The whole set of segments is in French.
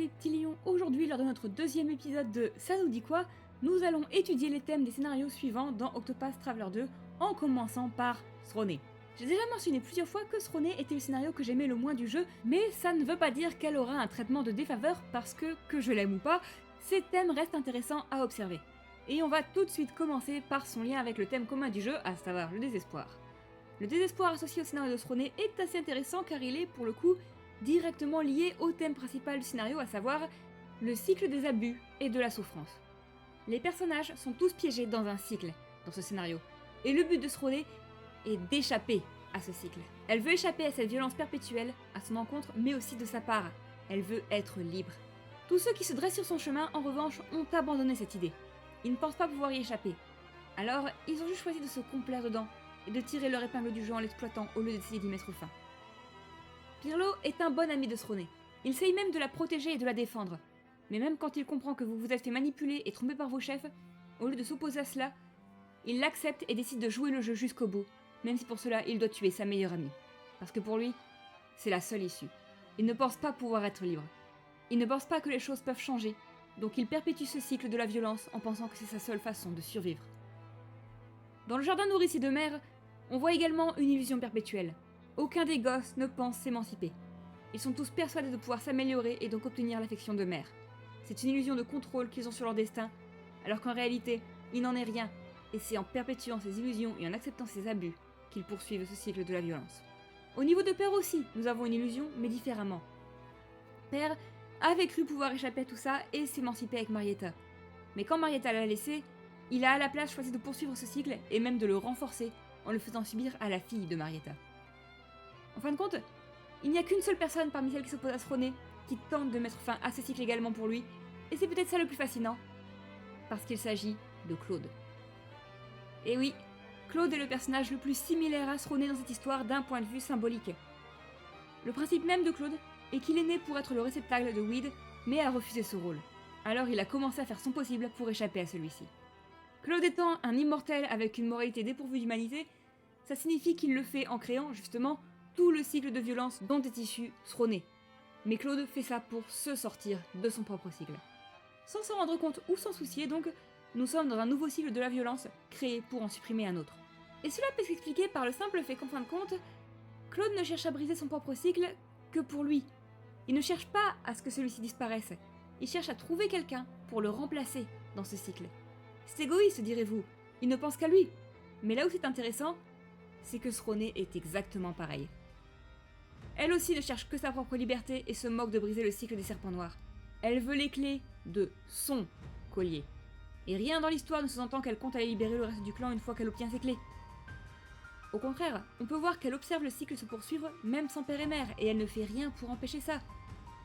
les petits lions, aujourd'hui lors de notre deuxième épisode de Ça nous dit quoi, nous allons étudier les thèmes des scénarios suivants dans Octopath Traveler 2, en commençant par Throné. J'ai déjà mentionné plusieurs fois que Throné était le scénario que j'aimais le moins du jeu, mais ça ne veut pas dire qu'elle aura un traitement de défaveur parce que je l'aime ou pas, ces thèmes restent intéressants à observer. Et on va tout de suite commencer par son lien avec le thème commun du jeu, à savoir le désespoir. Le désespoir associé au scénario de Throné est assez intéressant car il est, pour le coup, directement lié au thème principal du scénario, à savoir le cycle des abus et de la souffrance. Les personnages sont tous piégés dans un cycle dans ce scénario, et le but de Throné est d'échapper à ce cycle. Elle veut échapper à cette violence perpétuelle, à son encontre, mais aussi de sa part. Elle veut être libre. Tous ceux qui se dressent sur son chemin, en revanche, ont abandonné cette idée. Ils ne pensent pas pouvoir y échapper. Alors, ils ont juste choisi de se complaire dedans, et de tirer leur épingle du jeu en l'exploitant au lieu d'essayer d'y mettre fin. Pirlo est un bon ami de Throné. Il essaye même de la protéger et de la défendre. Mais même quand il comprend que vous vous êtes fait manipuler et tromper par vos chefs, au lieu de s'opposer à cela, il l'accepte et décide de jouer le jeu jusqu'au bout, même si pour cela il doit tuer sa meilleure amie. Parce que pour lui, c'est la seule issue. Il ne pense pas pouvoir être libre. Il ne pense pas que les choses peuvent changer, donc il perpétue ce cycle de la violence en pensant que c'est sa seule façon de survivre. Dans le jardin nourricier de Mère, on voit également une illusion perpétuelle. Aucun des gosses ne pense s'émanciper. Ils sont tous persuadés de pouvoir s'améliorer et donc obtenir l'affection de Mère. C'est une illusion de contrôle qu'ils ont sur leur destin, alors qu'en réalité, il n'en est rien, et c'est en perpétuant ces illusions et en acceptant ces abus qu'ils poursuivent ce cycle de la violence. Au niveau de Père aussi, nous avons une illusion, mais différemment. Père avait cru pouvoir échapper à tout ça et s'émanciper avec Marietta. Mais quand Marietta l'a laissé, il a à la place choisi de poursuivre ce cycle et même de le renforcer en le faisant subir à la fille de Marietta. En fin de compte, il n'y a qu'une seule personne parmi celles qui s'opposent à Throné qui tente de mettre fin à ce cycle également pour lui, et c'est peut-être ça le plus fascinant, parce qu'il s'agit de Claude. Et oui, Claude est le personnage le plus similaire à Throné dans cette histoire d'un point de vue symbolique. Le principe même de Claude est qu'il est né pour être le réceptacle de Weed, mais a refusé ce rôle. Alors il a commencé à faire son possible pour échapper à celui-ci. Claude étant un immortel avec une moralité dépourvue d'humanité, ça signifie qu'il le fait en créant, justement, tout le cycle de violence dont est issu Throné. Mais Claude fait ça pour se sortir de son propre cycle. Sans s'en rendre compte ou s'en soucier donc, nous sommes dans un nouveau cycle de la violence, créé pour en supprimer un autre. Et cela peut s'expliquer par le simple fait qu'en fin de compte, Claude ne cherche à briser son propre cycle que pour lui. Il ne cherche pas à ce que celui-ci disparaisse, il cherche à trouver quelqu'un pour le remplacer dans ce cycle. C'est égoïste, direz-vous, il ne pense qu'à lui. Mais là où c'est intéressant, c'est que Throné est exactement pareil. Elle aussi ne cherche que sa propre liberté et se moque de briser le cycle des serpents noirs. Elle veut les clés de son collier. Et rien dans l'histoire ne sous-entend qu'elle compte aller libérer le reste du clan une fois qu'elle obtient ses clés. Au contraire, on peut voir qu'elle observe le cycle se poursuivre même sans père et mère, et elle ne fait rien pour empêcher ça.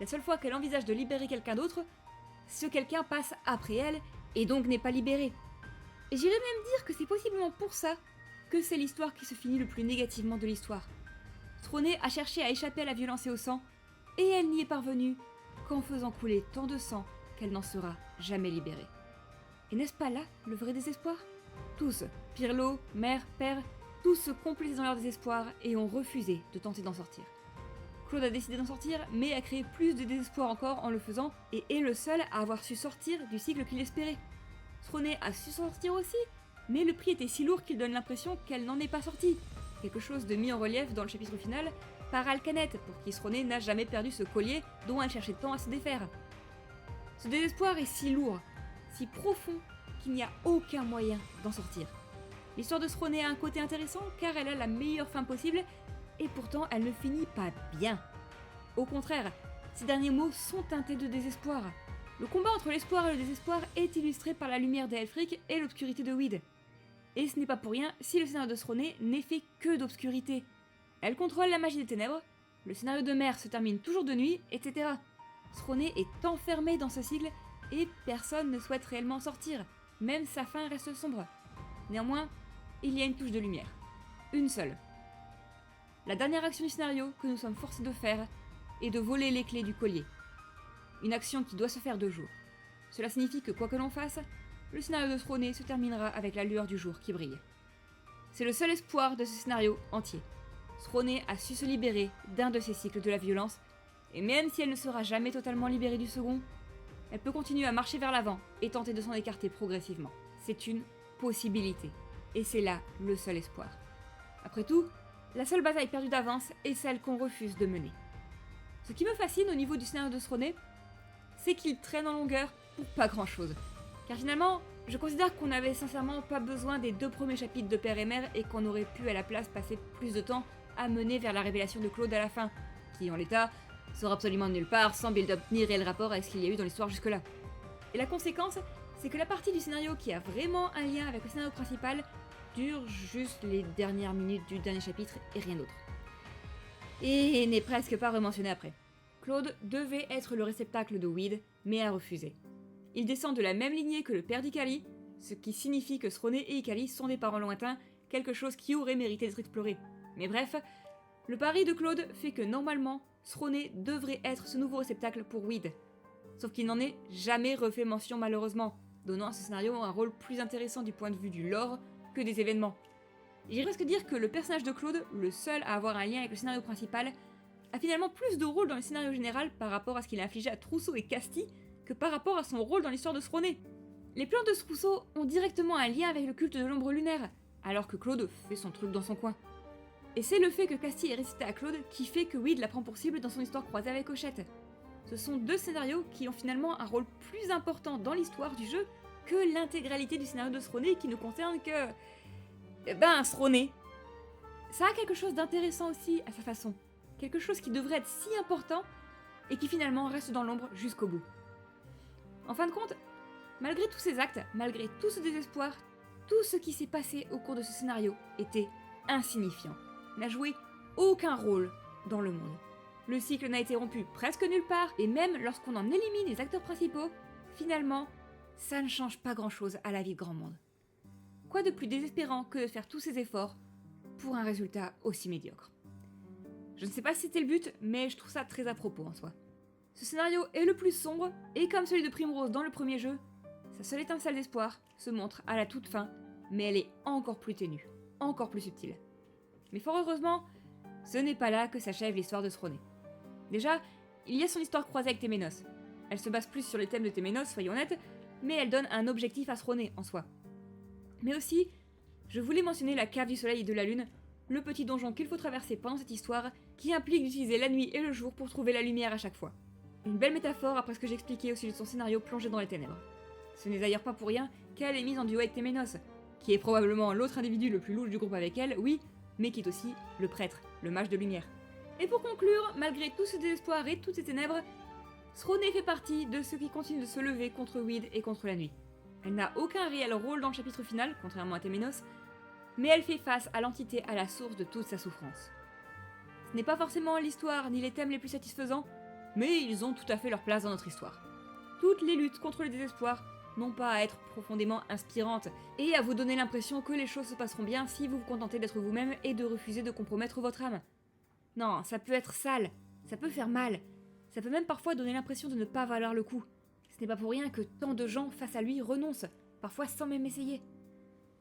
La seule fois qu'elle envisage de libérer quelqu'un d'autre, ce quelqu'un passe après elle, et donc n'est pas libéré. Et j'irais même dire que c'est possiblement pour ça que c'est l'histoire qui se finit le plus négativement de l'histoire. Throné a cherché à échapper à la violence et au sang, et elle n'y est parvenue qu'en faisant couler tant de sang qu'elle n'en sera jamais libérée. Et n'est-ce pas là le vrai désespoir ? Tous, Pirlo, mère, père, tous se complaisent dans leur désespoir et ont refusé de tenter d'en sortir. Claude a décidé d'en sortir, mais a créé plus de désespoir encore en le faisant, et est le seul à avoir su sortir du cycle qu'il espérait. Throné a su sortir aussi, mais le prix était si lourd qu'il donne l'impression qu'elle n'en est pas sortie. Quelque chose de mis en relief dans le chapitre final par Alcanet, pour qui Throné n'a jamais perdu ce collier dont elle cherchait tant à se défaire. Ce désespoir est si lourd, si profond, qu'il n'y a aucun moyen d'en sortir. L'histoire de Throné a un côté intéressant car elle a la meilleure fin possible, et pourtant elle ne finit pas bien. Au contraire, ces derniers mots sont teintés de désespoir. Le combat entre l'espoir et le désespoir est illustré par la lumière d'Aelfric et l'obscurité de Weed. Et ce n'est pas pour rien si le scénario de Throné n'est fait que d'obscurité. Elle contrôle la magie des ténèbres, le scénario de Mère se termine toujours de nuit, etc. Throné est enfermé dans ce cycle et personne ne souhaite réellement sortir, même sa fin reste sombre. Néanmoins, il y a une touche de lumière. Une seule. La dernière action du scénario que nous sommes forcés de faire est de voler les clés du collier. Une action qui doit se faire de jour. Cela signifie que quoi que l'on fasse, le scénario de Throné se terminera avec la lueur du jour qui brille. C'est le seul espoir de ce scénario entier. Throné a su se libérer d'un de ces cycles de la violence, Et même si elle ne sera jamais totalement libérée du second, elle peut continuer à marcher vers l'avant et tenter de s'en écarter progressivement. C'est une possibilité. Et c'est là le seul espoir. Après tout, la seule bataille perdue d'avance est celle qu'on refuse de mener. Ce qui me fascine au niveau du scénario de Sroné, c'est qu'il traîne en longueur pour pas grand chose. Car finalement, je considère qu'on n'avait sincèrement pas besoin des 2 premiers chapitres de Père et Mère et qu'on aurait pu à la place passer plus de temps à mener vers la révélation de Claude à la fin, qui en l'état sort absolument de nulle part, sans build-up ni réel rapport avec ce qu'il y a eu dans l'histoire jusque-là. Et la conséquence, c'est que la partie du scénario qui a vraiment un lien avec le scénario principal dure juste les dernières minutes du dernier chapitre et rien d'autre. Et n'est presque pas rementionné après. Claude devait être le réceptacle de Weed, mais a refusé. Il descend de la même lignée que le père d'Ikali, ce qui signifie que Sroné et Ikali sont des parents lointains, quelque chose qui aurait mérité d'être exploré. Mais bref, le pari de Claude fait que normalement, Sroné devrait être ce nouveau réceptacle pour Weed. Sauf qu'il n'en est jamais refait mention malheureusement, donnant à ce scénario un rôle plus intéressant du point de vue du lore que des événements. J'irais presque dire que le personnage de Claude, le seul à avoir un lien avec le scénario principal, a finalement plus de rôle dans le scénario général par rapport à ce qu'il a infligé à Trousseau et Casti que par rapport à son rôle dans l'histoire de Sroné. Les plans de Trousseau ont directement un lien avec le culte de l'ombre lunaire, alors que Claude fait son truc dans son coin. Et c'est le fait que Casti est récité à Claude qui fait que Weed la prend pour cible dans son histoire croisée avec Hochette. Ce sont 2 scénarios qui ont finalement un rôle plus important dans l'histoire du jeu que l'intégralité du scénario de Sroné qui ne concerne que... Sroné. Ça a quelque chose d'intéressant aussi à sa façon. Quelque chose qui devrait être si important et qui finalement reste dans l'ombre jusqu'au bout. En fin de compte, malgré tous ces actes, malgré tout ce désespoir, tout ce qui s'est passé au cours de ce scénario était insignifiant, n'a joué aucun rôle dans le monde. Le cycle n'a été rompu presque nulle part, et même lorsqu'on en élimine les acteurs principaux, finalement, ça ne change pas grand-chose à la vie de grand monde. Quoi de plus désespérant que de faire tous ces efforts pour un résultat aussi médiocre? Je ne sais pas si c'était le but, mais je trouve ça très à propos en soi. Ce scénario est le plus sombre, et comme celui de Primrose dans le premier jeu, sa seule étincelle d'espoir se montre à la toute fin, mais elle est encore plus ténue, encore plus subtile. Mais fort heureusement, ce n'est pas là que s'achève l'histoire de Sroné. Déjà, il y a son histoire croisée avec Téménos. Elle se base plus sur les thèmes de Téménos, soyons honnêtes, mais elle donne un objectif à Sroné en soi. Mais aussi, je voulais mentionner la cave du soleil et de la lune, le petit donjon qu'il faut traverser pendant cette histoire, qui implique d'utiliser la nuit et le jour pour trouver la lumière à chaque fois. Une belle métaphore après ce que j'ai expliqué au sujet de son scénario plongé dans les ténèbres. Ce n'est d'ailleurs pas pour rien qu'elle est mise en duo avec Téménos, qui est probablement l'autre individu le plus louche du groupe avec elle, oui, mais qui est aussi le prêtre, le mage de lumière. Et pour conclure, malgré tout ce désespoir et toutes ces ténèbres, Sroné fait partie de ceux qui continuent de se lever contre Weed et contre la nuit. Elle n'a aucun réel rôle dans le chapitre final, contrairement à Téménos, mais elle fait face à l'entité à la source de toute sa souffrance. Ce n'est pas forcément l'histoire ni les thèmes les plus satisfaisants, mais ils ont tout à fait leur place dans notre histoire. Toutes les luttes contre le désespoir n'ont pas à être profondément inspirantes, et à vous donner l'impression que les choses se passeront bien si vous vous contentez d'être vous-même et de refuser de compromettre votre âme. Non, ça peut être sale, ça peut faire mal, ça peut même parfois donner l'impression de ne pas valoir le coup. Ce n'est pas pour rien que tant de gens face à lui renoncent, parfois sans même essayer.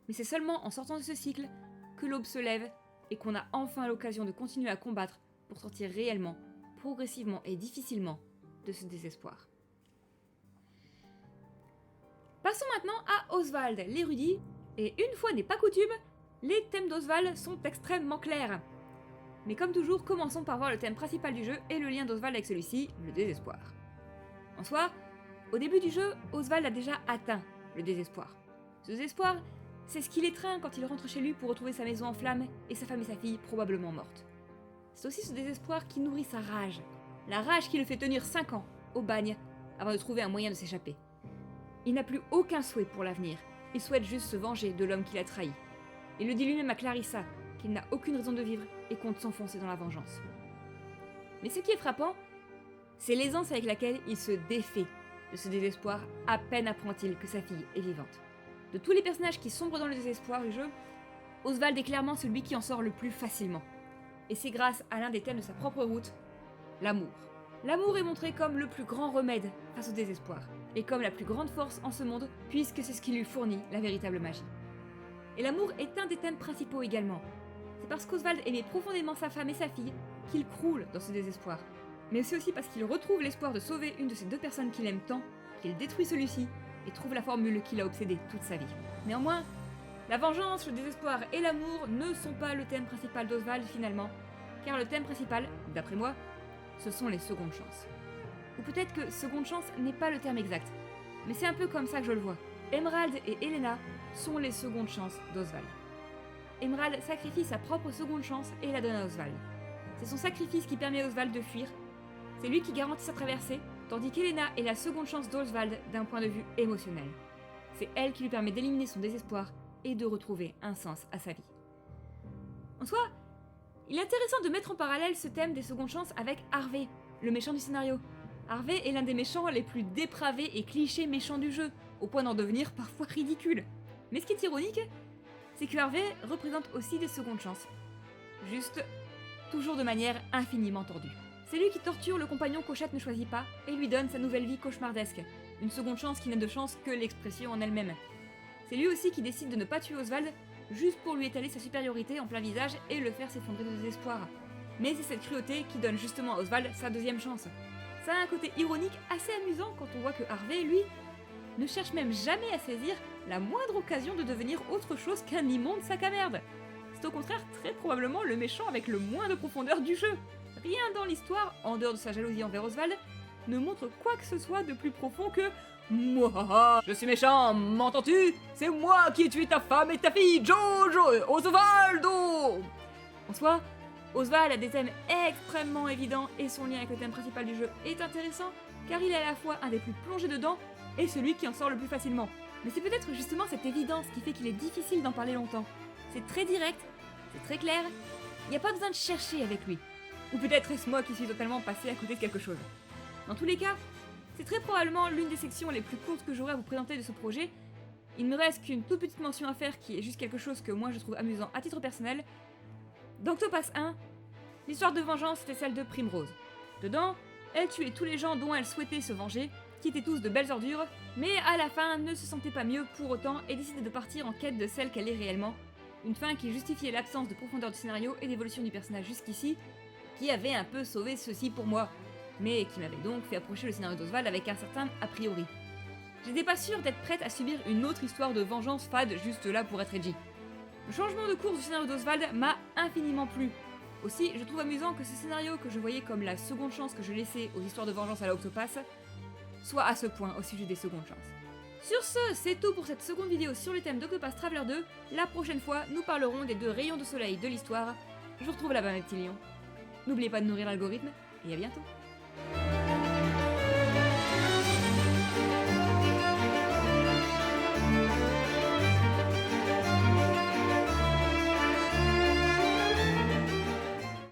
Mais c'est seulement en sortant de ce cycle que l'aube se lève et qu'on a enfin l'occasion de continuer à combattre pour sortir réellement, progressivement et difficilement de ce désespoir. Passons maintenant à Oswald, l'érudit, et une fois n'est pas coutume, les thèmes d'Oswald sont extrêmement clairs. Mais comme toujours, commençons par voir le thème principal du jeu et le lien d'Oswald avec celui-ci, le désespoir. En soi, au début du jeu, Oswald a déjà atteint le désespoir. Ce désespoir, c'est ce qui l'étreint quand il rentre chez lui pour retrouver sa maison en flammes et sa femme et sa fille probablement mortes. C'est aussi ce désespoir qui nourrit sa rage. La rage qui le fait tenir 5 ans au bagne avant de trouver un moyen de s'échapper. Il n'a plus aucun souhait pour l'avenir, il souhaite juste se venger de l'homme qui l'a trahi. Il le dit lui-même à Clarissa, qu'il n'a aucune raison de vivre et compte s'enfoncer dans la vengeance. Mais ce qui est frappant, c'est l'aisance avec laquelle il se défait de ce désespoir à peine apprend-il que sa fille est vivante. De tous les personnages qui sombrent dans le désespoir du jeu, Oswald est clairement celui qui en sort le plus facilement. Et c'est grâce à l'un des thèmes de sa propre route, l'amour. L'amour est montré comme le plus grand remède face au désespoir, et comme la plus grande force en ce monde, puisque c'est ce qui lui fournit la véritable magie. Et l'amour est un des thèmes principaux également. C'est parce qu'Oswald aimait profondément sa femme et sa fille qu'il croule dans ce désespoir. mais c'est aussi parce qu'il retrouve l'espoir de sauver une de ces deux personnes qu'il aime tant, qu'il détruit celui-ci et trouve la formule qui l'a obsédé toute sa vie. Néanmoins, la vengeance, le désespoir et l'amour ne sont pas le thème principal d'Oswald finalement, car le thème principal, d'après moi, ce sont les secondes chances. Ou peut-être que seconde chance n'est pas le terme exact, mais c'est un peu comme ça que je le vois. Emerald et Elena sont les secondes chances d'Oswald. Emerald sacrifie sa propre seconde chance et la donne à Oswald. C'est son sacrifice qui permet à Oswald de fuir, c'est lui qui garantit sa traversée, tandis qu'Elena est la seconde chance d'Oswald d'un point de vue émotionnel. C'est elle qui lui permet d'éliminer son désespoir et de retrouver un sens à sa vie. En soi, il est intéressant de mettre en parallèle ce thème des secondes chances avec Harvey, le méchant du scénario. Harvey est l'un des méchants les plus dépravés et clichés méchants du jeu, au point d'en devenir parfois ridicule. Mais ce qui est ironique, c'est que Harvey représente aussi des secondes chances. Juste, toujours de manière infiniment tordue. C'est lui qui torture le compagnon qu'Oshett ne choisit pas et lui donne sa nouvelle vie cauchemardesque. Une seconde chance qui n'a de chance que l'expression en elle-même. C'est lui aussi qui décide de ne pas tuer Oswald, juste pour lui étaler sa supériorité en plein visage et le faire s'effondrer de désespoir. Mais c'est cette cruauté qui donne justement à Oswald sa deuxième chance. Ça a un côté ironique assez amusant quand on voit que Harvey, lui, ne cherche même jamais à saisir la moindre occasion de devenir autre chose qu'un immonde sac à merde. C'est au contraire très probablement le méchant avec le moins de profondeur du jeu. Rien dans l'histoire, en dehors de sa jalousie envers Oswald, ne montre quoi que ce soit de plus profond que « Moi, je suis méchant, m'entends-tu? C'est moi qui ai tué ta femme et ta fille, Jojo, Osvaldo !» En soi, Oswald a des thèmes extrêmement évidents et son lien avec le thème principal du jeu est intéressant, car il est à la fois un des plus plongés dedans et celui qui en sort le plus facilement. Mais c'est peut-être justement cette évidence qui fait qu'il est difficile d'en parler longtemps. C'est très direct, c'est très clair, il n'y a pas besoin de chercher avec lui. Ou peut-être est-ce moi qui suis totalement passé à côté de quelque chose. Dans tous les cas, c'est très probablement l'une des sections les plus courtes que j'aurai à vous présenter de ce projet. Il me reste qu'une toute petite mention à faire qui est juste quelque chose que moi je trouve amusant à titre personnel. Dans Octopass 1, l'histoire de vengeance était celle de Primrose. Dedans, elle tuait tous les gens dont elle souhaitait se venger, qui étaient tous de belles ordures, mais à la fin ne se sentait pas mieux pour autant et décidait de partir en quête de celle qu'elle est réellement. Une fin qui justifiait l'absence de profondeur du scénario et d'évolution du personnage jusqu'ici, qui avait un peu sauvé ceci pour moi, mais qui m'avait donc fait approcher le scénario d'Oswald avec un certain a priori. J'étais pas sûre d'être prête à subir une autre histoire de vengeance fade juste là pour être edgy. Le changement de course du scénario d'Oswald m'a infiniment plu. Aussi, je trouve amusant que ce scénario que je voyais comme la seconde chance que je laissais aux histoires de vengeance à la Octopass soit à ce point au sujet des secondes chances. Sur ce, c'est tout pour cette seconde vidéo sur le thème d'Octopass Traveler 2. La prochaine fois, nous parlerons des deux rayons de soleil de l'histoire. Je vous retrouve là-bas mes petits lions. N'oubliez pas de nourrir l'algorithme, et à bientôt.